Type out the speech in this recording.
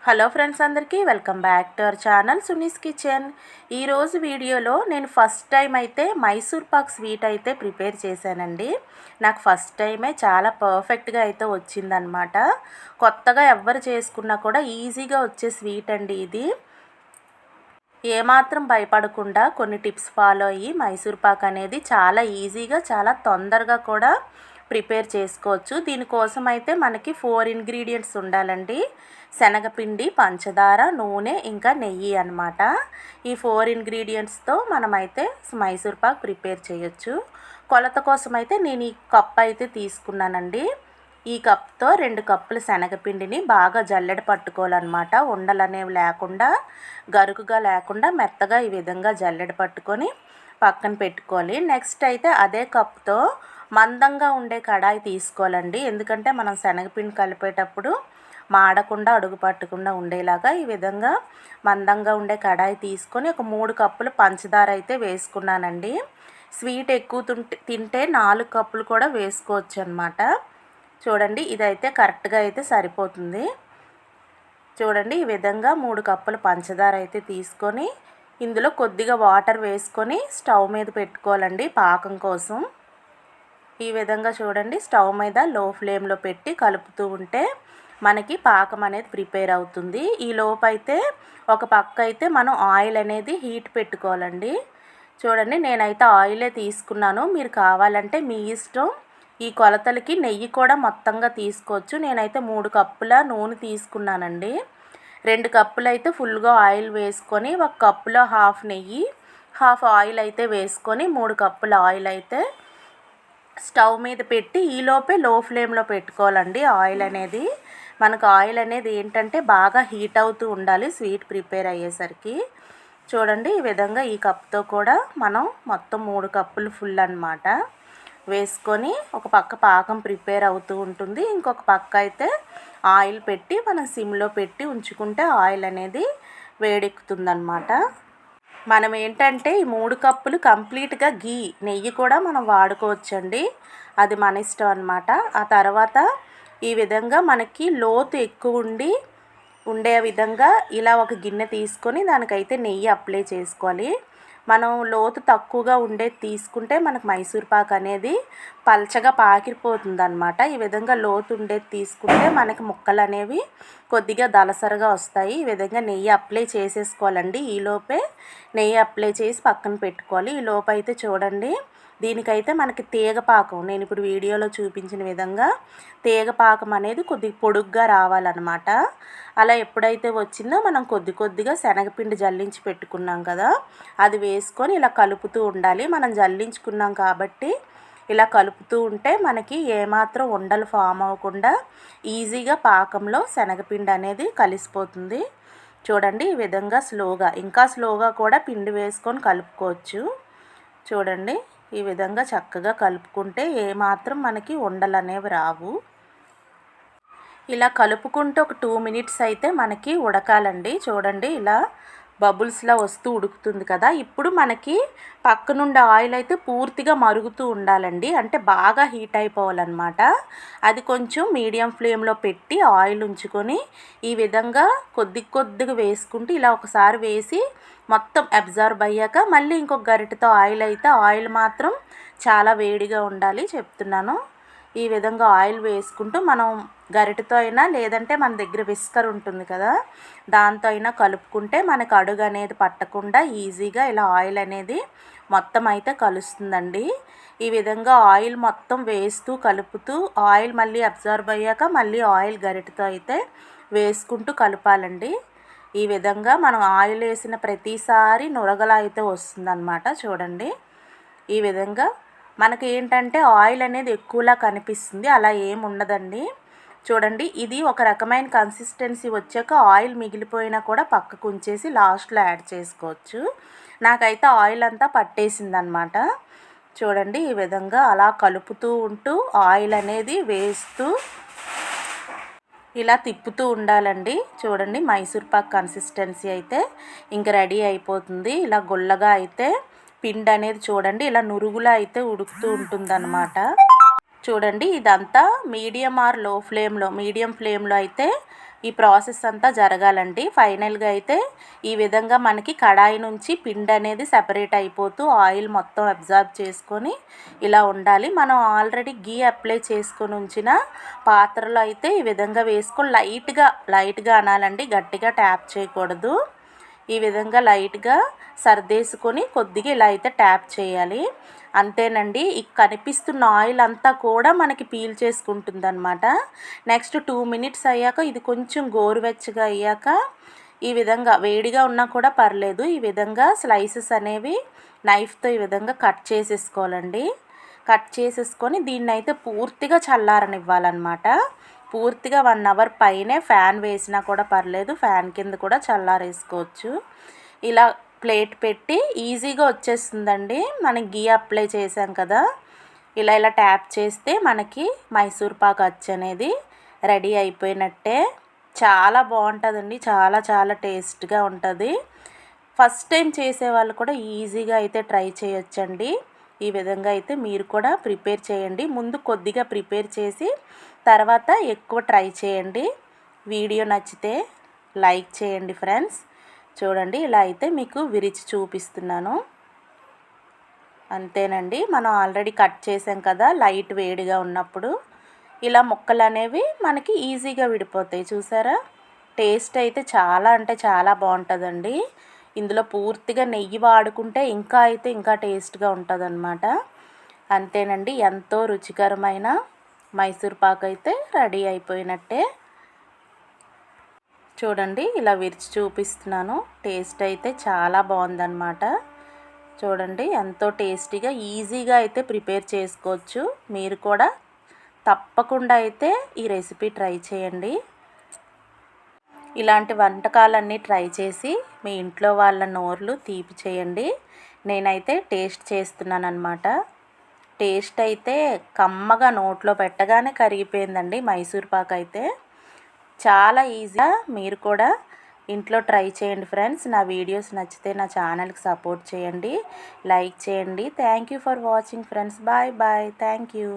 Hello friends, అందరికీ welcome back to our channel Suni's kitchen. ఈరోజు వీడియోలో నేను ఫస్ట్ టైం అయితే మైసూర్ పాక్ స్వీట్ అయితే ప్రిపేర్ చేశానండి. నాకు ఫస్ట్ టైమే చాలా పర్ఫెక్ట్గా అయితే వచ్చిందనమాట. కొత్తగా ఎవ్వరు చేసుకున్నా కూడా ఈజీగా వచ్చే స్వీట్ అండి ఇది. ఏమాత్రం భయపడకుండా కొన్ని టిప్స్ ఫాలో అయ్యి మైసూర్ పాక్ అనేది చాలా ఈజీగా చాలా తొందరగా కూడా ప్రిపేర్ చేసుకోవచ్చు. దీనికోసం అయితే మనకి 4 ఇంగ్రీడియంట్స్ ఉండాలండి. శనగపిండి, పంచదార, నూనె, ఇంకా నెయ్యి అన్నమాట. ఈ 4 ఇంగ్రీడియంట్స్తో మనమైతే మైసూర్ పాక్ ప్రిపేర్ చేయొచ్చు. కొలత కోసం అయితే నేను ఈ కప్ అయితే తీసుకున్నానండి. ఈ కప్తో 2 కప్పుల శనగపిండిని బాగా జల్లెడ పట్టుకోవాలన్నమాట. ఉండలు అనేవి లేకుండా, గరుకుగా లేకుండా మెత్తగా ఈ విధంగా జల్లెడ పట్టుకొని పక్కన పెట్టుకోవాలి. నెక్స్ట్ అయితే అదే కప్తో మందంగా ఉండే కడాయి తీసుకోవాలండి. ఎందుకంటే మనం శనగపిండి కలిపేటప్పుడు మాడకుండా, అడుగు పట్టకుండా ఉండేలాగా ఈ విధంగా మందంగా ఉండే కడాయి తీసుకొని ఒక 3 కప్పులు పంచదార అయితే వేసుకున్నానండి. స్వీట్ ఎక్కువ తింటే 4 కప్పులు కూడా వేసుకోవచ్చు అన్నమాట. చూడండి, ఇదైతే కరెక్ట్గా అయితే సరిపోతుంది. చూడండి, ఈ విధంగా 3 కప్పుల పంచదార అయితే తీసుకొని ఇందులో కొద్దిగా వాటర్ వేసుకొని స్టవ్ మీద పెట్టుకోవాలండి పాకం కోసం. ఈ విధంగా చూడండి, స్టవ్ మీద లో ఫ్లేమ్లో పెట్టి కలుపుతూ ఉంటే మనకి పాకం అనేది ప్రిపేర్ అవుతుంది. ఈ లోపు అయితే ఒక పక్క అయితే మనం ఆయిల్ అనేది హీట్ పెట్టుకోవాలండి. చూడండి, నేనైతే ఆయిలే తీసుకున్నాను. మీరు కావాలంటే మీ ఇష్టం. ఈ కొలతలకి నెయ్యి కూడా మొత్తంగా తీసుకోవచ్చు. నేనైతే 3 కప్పుల నూనె తీసుకున్నానండి. 2 కప్పులు అయితే ఫుల్గా ఆయిల్ వేసుకొని 1 కప్పులో హాఫ్ నెయ్యి, హాఫ్ ఆయిల్ అయితే వేసుకొని 3 కప్పుల ఆయిల్ అయితే స్టవ్ మీద పెట్టి ఈలోపే లో ఫ్లేమ్లో పెట్టుకోవాలండి. ఆయిల్ అనేది మనకు ఏంటంటే బాగా హీట్ అవుతూ ఉండాలి స్వీట్ ప్రిపేర్ అయ్యేసరికి. చూడండి, ఈ విధంగా ఈ కప్తో కూడా మనం మొత్తం 3 కప్పులు ఫుల్ అన్నమాట వేసుకొని ఒక పక్క పాకం ప్రిపేర్ అవుతూ ఉంటుంది. ఇంకొక పక్క అయితే ఆయిల్ పెట్టి మనం సిమ్లో పెట్టి ఉంచుకుంటే ఆయిల్ అనేది వేడెక్కుతుందన్నమాట. మనం ఏంటంటే ఈ 3 కప్పులు కంప్లీట్గా నెయ్యి కూడా మనం వాడుకోవచ్చండి. అది మన ఇష్టం అన్నమాట. ఆ తర్వాత ఈ విధంగా మనకి లోతు ఎక్కువ ఉండే విధంగా ఇలా ఒక గిన్నె తీసుకొని దానికైతే నెయ్యి అప్లై చేసుకోవాలి. మనం లోతు తక్కువగా ఉండేది తీసుకుంటే మనకు మైసూర్ పాక్ అనేది పల్చగా పాకిపోతుంది అన్నమాట. ఈ విధంగా లోతు ఉండేది తీసుకుంటే మనకి ముక్కలు అనేవి కొద్దిగా దలసరగా వస్తాయి. ఈ విధంగా నెయ్యి అప్లై చేసేసుకోవాలండి. ఈలోపే నెయ్యి అప్లై చేసి పక్కన పెట్టుకోవాలి. ఈ లోపు అయితే చూడండి, దీనికైతే మనకి తీగపాకం, నేను ఇప్పుడు వీడియోలో చూపించిన విధంగా తీగపాకం అనేది కొద్దిగా పొడుగ్గా రావాలన్నమాట. అలా ఎప్పుడైతే వచ్చిందో మనం కొద్దిగా శనగపిండి జల్లించి పెట్టుకున్నాం కదా, అది వేసుకొని ఇలా కలుపుతూ ఉండాలి. మనం జల్లించుకున్నాం కాబట్టి ఇలా కలుపుతూ ఉంటే మనకి ఏమాత్రం ఉండలు ఫామ్ అవ్వకుండా ఈజీగా పాకంలో శనగపిండి అనేది కలిసిపోతుంది. చూడండి, ఈ విధంగా ఇంకా స్లోగా కూడా పిండి వేసుకొని కలుపుకోవచ్చు. చూడండి, ఈ విధంగా చక్కగా కలుపుకుంటే ఏమాత్రం మనకి ఉండలు అనేవి రావు. ఇలా కలుపుకుంటూ ఒక 2 మినిట్స్ అయితే మనకి ఉడకాలండి. చూడండి, ఇలా బబుల్స్లా వస్తూ ఉడుకుతుంది కదా. ఇప్పుడు మనకి పక్క నుండి ఆయిల్ అయితే పూర్తిగా మరుగుతూ ఉండాలండి. అంటే బాగా హీట్ అయిపోవాలన్నమాట. అది కొంచెం మీడియం ఫ్లేమ్లో పెట్టి ఆయిల్ ఉంచుకొని ఈ విధంగా కొద్దిగా వేసుకుంటూ ఇలా ఒకసారి వేసి మొత్తం అబ్జర్వ్ అయ్యాక మళ్ళీ ఇంకొక గరిటెతో ఆయిల్ మాత్రం చాలా వేడిగా ఉండాలి చెప్తున్నాను. ఈ విధంగా ఆయిల్ వేసుకుంటూ మనం గరిటెతో అయినా లేదంటే మన దగ్గర విస్కర్ ఉంటుంది కదా, దాంతో అయినా కలుపుకుంటే మనకు అడుగు అనేది పట్టకుండా ఈజీగా ఇలా ఆయిల్ అనేది మొత్తం అయితే కలుస్తుందండి. ఈ విధంగా ఆయిల్ మొత్తం వేస్తూ కలుపుతూ ఆయిల్ మళ్ళీ అబ్జర్వ్ అయ్యాక మళ్ళీ ఆయిల్ గరిటెతో అయితే వేసుకుంటూ కలపాలండి. ఈ విధంగా మనం ఆయిల్ వేసిన ప్రతిసారి నురగలా అయితే వస్తుందన్నమాట. చూడండి, ఈ విధంగా మనకి ఏంటంటే ఆయిల్ అనేది ఎక్కువలా కనిపిస్తుంది, అలా ఏమి ఉండదండి. చూడండి, ఇది ఒక రకమైన కన్సిస్టెన్సీ వచ్చాక ఆయిల్ మిగిలిపోయినా కూడా పక్కకు ఉంచేసి లాస్ట్లో యాడ్ చేసుకోవచ్చు. నాకైతే ఆయిల్ అంతా పట్టేసిందనమాట. చూడండి, ఈ విధంగా అలా కలుపుతూ ఉంటూ ఆయిల్ అనేది వేస్తూ ఇలా తిప్పుతూ ఉండాలండి. చూడండి, మైసూర్ పాక్ కన్సిస్టెన్సీ అయితే ఇంక రెడీ అయిపోతుంది. ఇలా గుల్లగా అయితే పిండి అనేది చూడండి ఇలా నురుగులా అయితే ఉడుకుతూ ఉంటుందన్నమాట. చూడండి, ఇదంతా మీడియం ఫ్లేమ్లో అయితే ఈ ప్రాసెస్ అంతా జరగాలండి. ఫైనల్గా అయితే ఈ విధంగా మనకి కడాయి నుంచి పిండి అనేది సెపరేట్ అయిపోతూ ఆయిల్ మొత్తం అబ్జార్బ్ చేసుకొని ఇలా ఉండాలి. మనం ఆల్రెడీ గీ అప్లై చేసుకొని ఉంచిన పాత్రలో అయితే ఈ విధంగా వేసుకొని లైట్గా అనాలండి, గట్టిగా ట్యాప్ చేయకూడదు. ఈ విధంగా లైట్గా సర్దేసుకొని కొద్దిగా ఇలా అయితే ట్యాప్ చేయాలి. అంతేనండి. ఈ కనిపిస్తున్న ఆయిల్ అంతా కూడా మనకి పీల్ చేసుకుంటుంది అనమాట. నెక్స్ట్ 2 మినిట్స్ అయ్యాక ఇది కొంచెం గోరువెచ్చగా అయ్యాక ఈ విధంగా వేడిగా ఉన్నా కూడా పర్లేదు, ఈ విధంగా స్లైసెస్ అనేవి నైఫ్తో ఈ విధంగా కట్ చేసేసుకోవాలండి. కట్ చేసేసుకొని దీన్ని అయితే పూర్తిగా చల్లారనివ్వాలన్నమాట. పూర్తిగా 1 అవర్ పైనే ఫ్యాన్ వేసినా కూడా పర్లేదు, ఫ్యాన్ కింద కూడా చల్లారేసుకోవచ్చు. ఇలా ప్లేట్ పెట్టి ఈజీగా వచ్చేస్తుందండి. మనం గీ అప్లై చేసాం కదా, ఇలా ట్యాప్ చేస్తే మనకి మైసూర్ పాక్ అచ్చు అనేది రెడీ అయిపోయినట్టే. చాలా బాగుంటుందండి, చాలా టేస్ట్గా ఉంటుంది. ఫస్ట్ టైం చేసేవాళ్ళు కూడా ఈజీగా అయితే ట్రై చేయొచ్చండి. ఈ విధంగా అయితే మీరు కూడా ప్రిపేర్ చేయండి. ముందు కొద్దిగా ప్రిపేర్ చేసి తర్వాత ఎక్కువ ట్రై చేయండి. వీడియో నచ్చితే లైక్ చేయండి ఫ్రెండ్స్. చూడండి, ఇలా అయితే మీకు విరిచి చూపిస్తున్నాను. అంతేనండి, మనం ఆల్రెడీ కట్ చేసాం కదా, లైట్ వేడిగా ఉన్నప్పుడు ఇలా ముక్కలు అనేవి మనకి ఈజీగా విడిపోతాయి. చూసారా, టేస్ట్ అయితే చాలా అంటే చాలా బాగుంటుందండి. ఇందులో పూర్తిగా నెయ్యి వాడుకుంటే ఇంకా టేస్ట్గా ఉంటుందన్నమాట. అంతేనండి, ఎంతో రుచికరమైన మైసూర్ పాక్ అయితే రెడీ అయిపోయినట్టే. చూడండి, ఇలా విరిచి చూపిస్తున్నాను. టేస్ట్ అయితే చాలా బాగుందన్నమాట. చూడండి, ఎంతో టేస్టీగా ఈజీగా అయితే ప్రిపేర్ చేసుకోవచ్చు. మీరు కూడా తప్పకుండా అయితే ఈ రెసిపీ ట్రై చేయండి. ఇలాంటి వంటకాలన్నీ ట్రై చేసి మీ ఇంట్లో వాళ్ళ నోర్లు తీపి చేయండి. నేనైతే టేస్ట్ చేస్తున్నాను అన్నమాట. టేస్ట్ అయితే కమ్మగా నోట్లో పెట్టగానే కరిగిపోయిందండి మైసూర్ పాక్ అయితే. చాలా ఈజీగా మీరు కూడా ఇంట్లో ట్రై చేయండి ఫ్రెండ్స్. నా వీడియోస్ నచ్చితే నా ఛానల్కి సపోర్ట్ చేయండి, లైక్ చేయండి. Thank you for watching friends. Bye bye. Thank you.